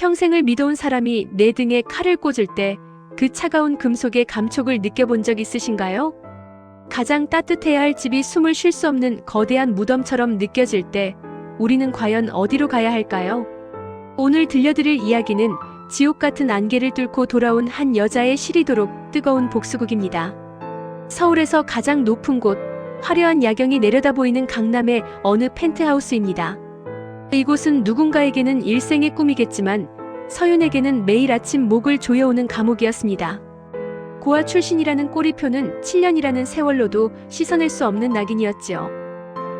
평생을 믿어온 사람이 내 등에 칼을 꽂을 때 그 차가운 금속의 감촉을 느껴본 적 있으신가요? 가장 따뜻해야 할 집이 숨을 쉴 수 없는 거대한 무덤처럼 느껴질 때 우리는 과연 어디로 가야 할까요? 오늘 들려드릴 이야기는 지옥 같은 안개를 뚫고 돌아온 한 여자의 시리도록 뜨거운 복수극입니다. 서울에서 가장 높은 곳, 화려한 야경이 내려다 보이는 강남의 어느 펜트하우스입니다. 이곳은 누군가에게는 일생의 꿈이겠지만 서윤에게는 매일 아침 목을 조여오는 감옥이었습니다. 고아 출신이라는 꼬리표는 7년이라는 세월로도 씻어낼 수 없는 낙인이었지요.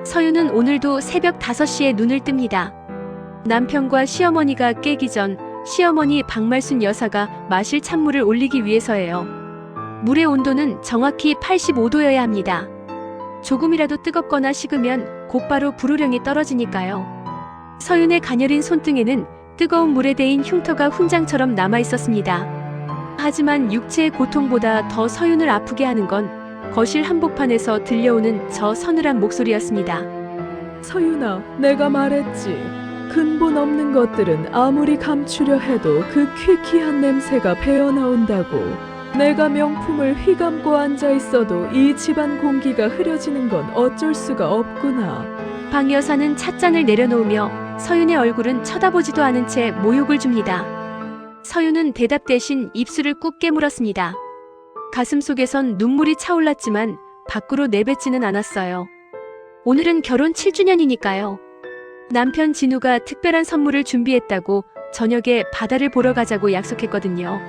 서윤은 오늘도 새벽 5시에 눈을 뜹니다. 남편과 시어머니가 깨기 전 시어머니 박말순 여사가 마실 찬물을 올리기 위해서예요. 물의 온도는 정확히 85도여야 합니다. 조금이라도 뜨겁거나 식으면 곧바로 불호령이 떨어지니까요. 서윤의 가녀린 손등에는 뜨거운 물에 데인 흉터가 훈장처럼 남아 있었습니다. 하지만 육체의 고통보다 더 서윤을 아프게 하는 건 거실 한복판에서 들려오는 저 서늘한 목소리였습니다. 서윤아, 내가 말했지. 근본 없는 것들은 아무리 감추려 해도 그 퀴퀴한 냄새가 배어나온다고. 내가 명품을 휘감고 앉아 있어도 이 집안 공기가 흐려지는 건 어쩔 수가 없구나. 박 여사는 찻잔을 내려놓으며 서윤의 얼굴은 쳐다보지도 않은 채 모욕을 줍니다. 서윤은 대답 대신 입술을 꾹 깨물었습니다. 가슴 속에선 눈물이 차올랐지만 밖으로 내뱉지는 않았어요. 오늘은 결혼 7주년이니까요. 남편 진우가 특별한 선물을 준비했다고 저녁에 바다를 보러 가자고 약속했거든요.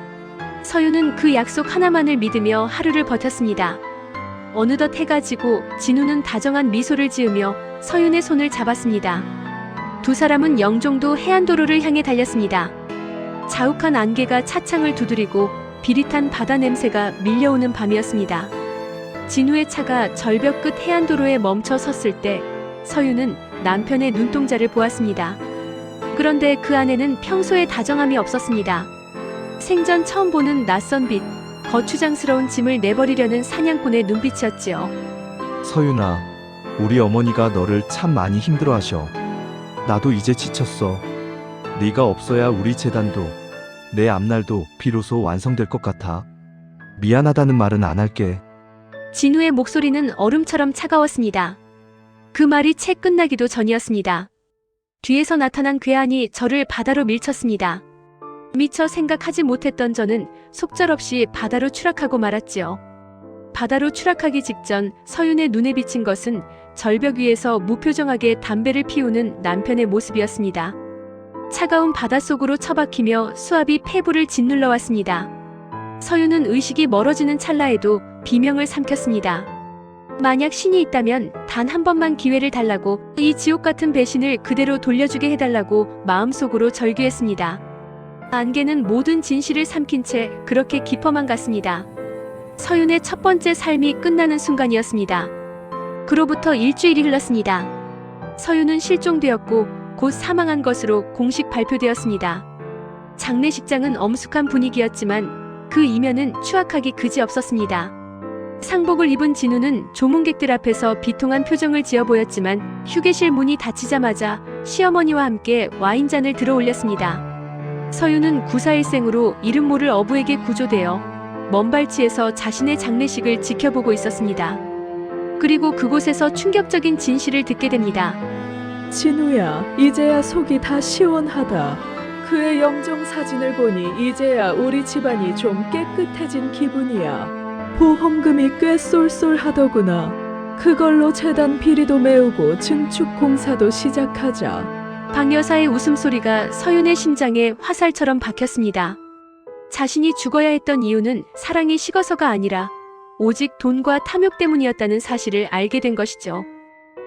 서윤은 그 약속 하나만을 믿으며 하루를 버텼습니다. 어느덧 해가 지고 진우는 다정한 미소를 지으며 서윤의 손을 잡았습니다. 두 사람은 영종도 해안도로를 향해 달렸습니다. 자욱한 안개가 차창을 두드리고 비릿한 바다 냄새가 밀려오는 밤이었습니다. 진우의 차가 절벽 끝 해안도로에 멈춰 섰을 때 서윤은 남편의 눈동자를 보았습니다. 그런데 그 안에는 평소의 다정함이 없었습니다. 생전 처음 보는 낯선 빛, 거추장스러운 짐을 내버리려는 사냥꾼의 눈빛이었지요. 서윤아, 우리 어머니가 너를 참 많이 힘들어하셔. 나도 이제 지쳤어. 네가 없어야 우리 재단도 내 앞날도 비로소 완성될 것 같아. 미안하다는 말은 안 할게. 진우의 목소리는 얼음처럼 차가웠습니다. 그 말이 채 끝나기도 전이었습니다. 뒤에서 나타난 괴한이 저를 바다로 밀쳤습니다. 미처 생각하지 못했던 저는 속절없이 바다로 추락하고 말았지요. 바다로 추락하기 직전 서윤의 눈에 비친 것은 절벽 위에서 무표정하게 담배를 피우는 남편의 모습이었습니다. 차가운 바닷속으로 처박히며 수압이 폐부를 짓눌러 왔습니다. 서윤은 의식이 멀어지는 찰나에도 비명을 삼켰습니다. 만약 신이 있다면 단 한 번만 기회를 달라고, 이 지옥 같은 배신을 그대로 돌려주게 해달라고 마음속으로 절규했습니다. 안개는 모든 진실을 삼킨 채 그렇게 깊어만 갔습니다. 서윤의 첫 번째 삶이 끝나는 순간이었습니다. 그로부터 일주일이 흘렀습니다. 서윤은 실종되었고 곧 사망한 것으로 공식 발표되었습니다. 장례식장은 엄숙한 분위기였지만 그 이면은 추악하기 그지없었습니다. 상복을 입은 진우는 조문객들 앞에서 비통한 표정을 지어 보였지만 휴게실 문이 닫히자마자 시어머니와 함께 와인잔을 들어 올렸습니다. 서윤은 구사일생으로 이름 모를 어부에게 구조되어 먼발치에서 자신의 장례식을 지켜보고 있었습니다. 그리고 그곳에서 충격적인 진실을 듣게 됩니다. 진우야, 이제야 속이 다 시원하다. 그의 영정 사진을 보니 이제야 우리 집안이 좀 깨끗해진 기분이야. 보험금이 꽤 쏠쏠하더구나. 그걸로 재단 비리도 메우고 증축 공사도 시작하자. 박 여사의 웃음소리가 서윤의 심장에 화살처럼 박혔습니다. 자신이 죽어야 했던 이유는 사랑이 식어서가 아니라 오직 돈과 탐욕 때문이었다는 사실을 알게 된 것이죠.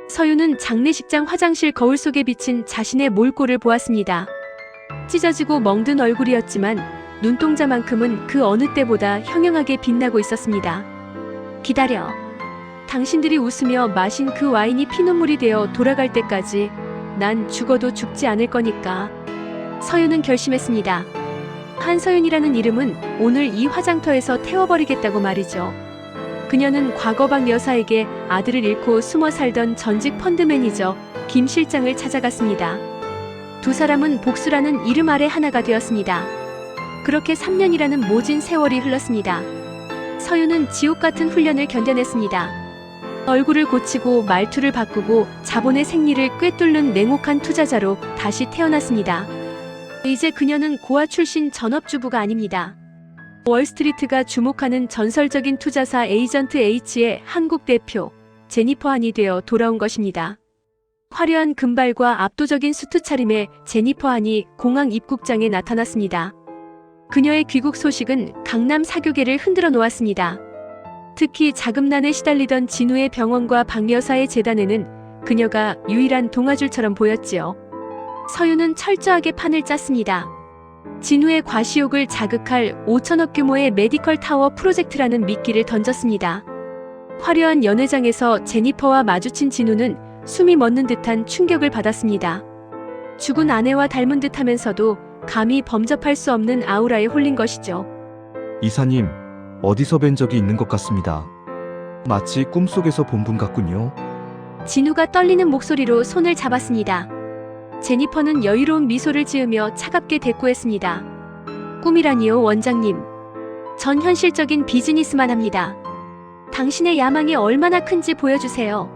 서윤은 장례식장 화장실 거울 속에 비친 자신의 몰골을 보았습니다. 찢어지고 멍든 얼굴이었지만 눈동자만큼은 그 어느 때보다 형형하게 빛나고 있었습니다. 기다려. 당신들이 웃으며 마신 그 와인이 피눈물이 되어 돌아갈 때까지 난 죽어도 죽지 않을 거니까. 서윤은 결심했습니다. 한서윤이라는 이름은 오늘 이 화장터에서 태워버리겠다고 말이죠. 그녀는 과거 박 여사에게 아들을 잃고 숨어 살던 전직 펀드 매니저 김 실장을 찾아갔습니다. 두 사람은 복수라는 이름 아래 하나가 되었습니다. 그렇게 3년이라는 모진 세월이 흘렀습니다. 서윤은 지옥 같은 훈련을 견뎌냈습니다. 얼굴을 고치고 말투를 바꾸고 자본의 생리를 꿰뚫는 냉혹한 투자자로 다시 태어났습니다. 이제 그녀는 고아 출신 전업주부가 아닙니다. 월스트리트가 주목하는 전설적인 투자사 에이전트 H의 한국 대표 제니퍼 한이 되어 돌아온 것입니다. 화려한 금발과 압도적인 수트 차림의 제니퍼 한이 공항 입국장에 나타났습니다. 그녀의 귀국 소식은 강남 사교계를 흔들어 놓았습니다. 특히 자금난에 시달리던 진우의 병원과 박 여사의 재단에는 그녀가 유일한 동아줄처럼 보였지요. 서윤은 철저하게 판을 짰습니다. 진우의 과시욕을 자극할 5천억 규모의 메디컬 타워 프로젝트라는 미끼를 던졌습니다. 화려한 연회장에서 제니퍼와 마주친 진우는 숨이 멎는 듯한 충격을 받았습니다. 죽은 아내와 닮은 듯하면서도 감히 범접할 수 없는 아우라에 홀린 것이죠. 이사님, 어디서 뵌 적이 있는 것 같습니다. 마치 꿈속에서 본 분 같군요. 진우가 떨리는 목소리로 손을 잡았습니다. 제니퍼는 여유로운 미소를 지으며 차갑게 대꾸했습니다. 꿈이라니요, 원장님. 전 현실적인 비즈니스만 합니다. 당신의 야망이 얼마나 큰지 보여주세요.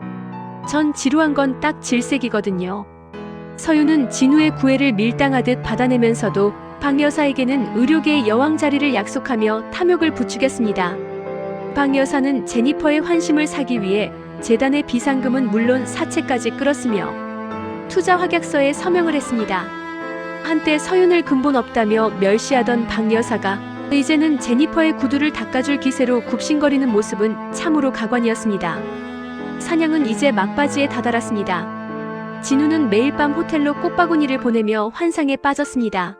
전 지루한 건 딱 질색이거든요. 서윤은 진우의 구애를 밀당하듯 받아내면서도 박 여사에게는 의료계의 여왕 자리를 약속하며 탐욕을 부추겼습니다. 박 여사는 제니퍼의 환심을 사기 위해 재단의 비상금은 물론 사채까지 끌었으며 투자 확약서에 서명을 했습니다. 한때 서윤을 근본 없다며 멸시하던 박 여사가 이제는 제니퍼의 구두를 닦아줄 기세로 굽신거리는 모습은 참으로 가관이었습니다. 사냥은 이제 막바지에 다다랐습니다. 진우는 매일 밤 호텔로 꽃바구니를 보내며 환상에 빠졌습니다.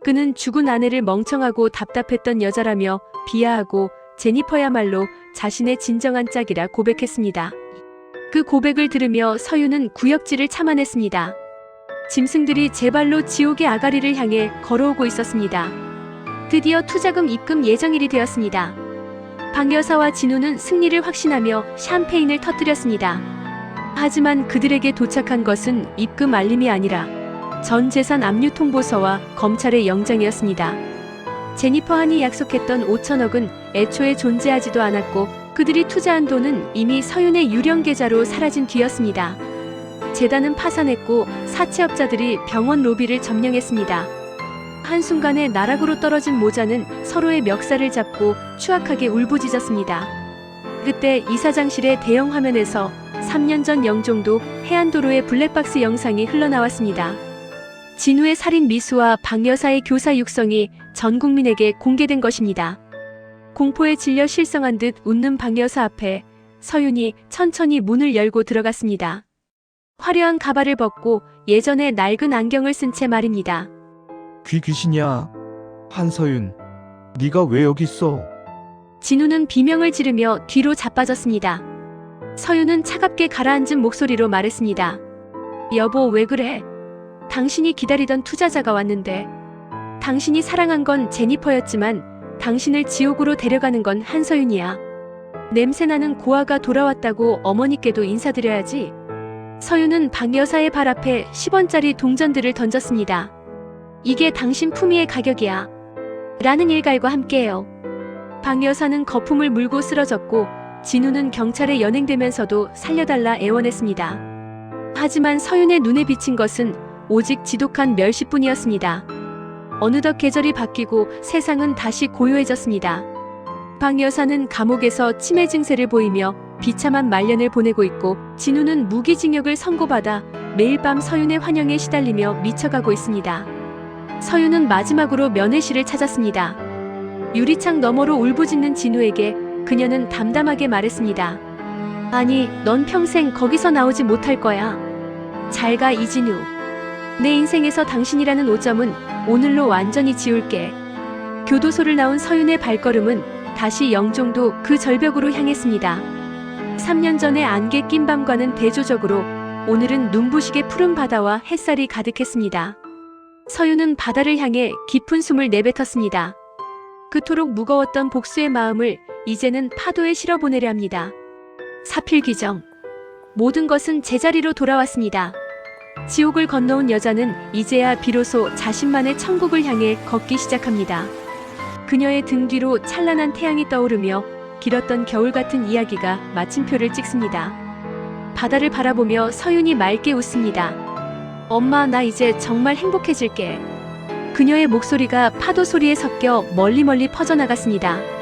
그는 죽은 아내를 멍청하고 답답했던 여자라며 비하하고 제니퍼야말로 자신의 진정한 짝이라 고백했습니다. 그 고백을 들으며 서윤은 구역질을 참아냈습니다. 짐승들이 제 발로 지옥의 아가리를 향해 걸어오고 있었습니다. 드디어 투자금 입금 예정일이 되었습니다. 박 여사와 진우는 승리를 확신하며 샴페인을 터뜨렸습니다. 하지만 그들에게 도착한 것은 입금 알림이 아니라 전 재산 압류 통보서와 검찰의 영장이었습니다. 제니퍼 한이 약속했던 5천억은 애초에 존재하지도 않았고 그들이 투자한 돈은 이미 서윤의 유령 계좌로 사라진 뒤였습니다. 재단은 파산했고 사채업자들이 병원 로비를 점령했습니다. 한순간에 나락으로 떨어진 모자는 서로의 멱살을 잡고 추악하게 울부짖었습니다. 그때 이사장실의 대형 화면에서 3년 전 영종도 해안도로의 블랙박스 영상이 흘러나왔습니다. 진우의 살인 미수와 박 여사의 교사 육성이 전 국민에게 공개된 것입니다. 공포에 질려 실성한 듯 웃는 박 여사 앞에 서윤이 천천히 문을 열고 들어갔습니다. 화려한 가발을 벗고 예전의 낡은 안경을 쓴 채 말입니다. 귀신이야. 한서윤, 네가 왜 여기 있어? 진우는 비명을 지르며 뒤로 자빠졌습니다. 서윤은 차갑게 가라앉은 목소리로 말했습니다. 여보, 왜 그래? 당신이 기다리던 투자자가 왔는데. 당신이 사랑한 건 제니퍼였지만 당신을 지옥으로 데려가는 건 한서윤이야. 냄새나는 고아가 돌아왔다고 어머니께도 인사드려야지. 서윤은 박 여사의 발 앞에 10원짜리 동전들을 던졌습니다. 이게 당신 품위의 가격이야. 라는 일갈과 함께해요. 박 여사는 거품을 물고 쓰러졌고 진우는 경찰에 연행되면서도 살려달라 애원했습니다. 하지만 서윤의 눈에 비친 것은 오직 지독한 멸시뿐이었습니다. 어느덧 계절이 바뀌고 세상은 다시 고요해졌습니다. 박 여사는 감옥에서 치매 증세를 보이며 비참한 말년을 보내고 있고 진우는 무기징역을 선고받아 매일 밤 서윤의 환영에 시달리며 미쳐가고 있습니다. 서윤은 마지막으로 면회실을 찾았습니다. 유리창 너머로 울부짖는 진우에게 그녀는 담담하게 말했습니다. 아니, 넌 평생 거기서 나오지 못할 거야. 잘 가, 이진우. 내 인생에서 당신이라는 오점은 오늘로 완전히 지울게. 교도소를 나온 서윤의 발걸음은 다시 영종도 그 절벽으로 향했습니다. 3년 전의 안개 낀 밤과는 대조적으로 오늘은 눈부시게 푸른 바다와 햇살이 가득했습니다. 서윤은 바다를 향해 깊은 숨을 내뱉었습니다. 그토록 무거웠던 복수의 마음을 이제는 파도에 실어보내려 합니다. 사필귀정. 모든 것은 제자리로 돌아왔습니다. 지옥을 건너온 여자는 이제야 비로소 자신만의 천국을 향해 걷기 시작합니다. 그녀의 등 뒤로 찬란한 태양이 떠오르며 길었던 겨울 같은 이야기가 마침표를 찍습니다. 바다를 바라보며 서윤이 맑게 웃습니다. 엄마, 나 이제 정말 행복해질게. 그녀의 목소리가 파도 소리에 섞여 멀리 퍼져나갔습니다.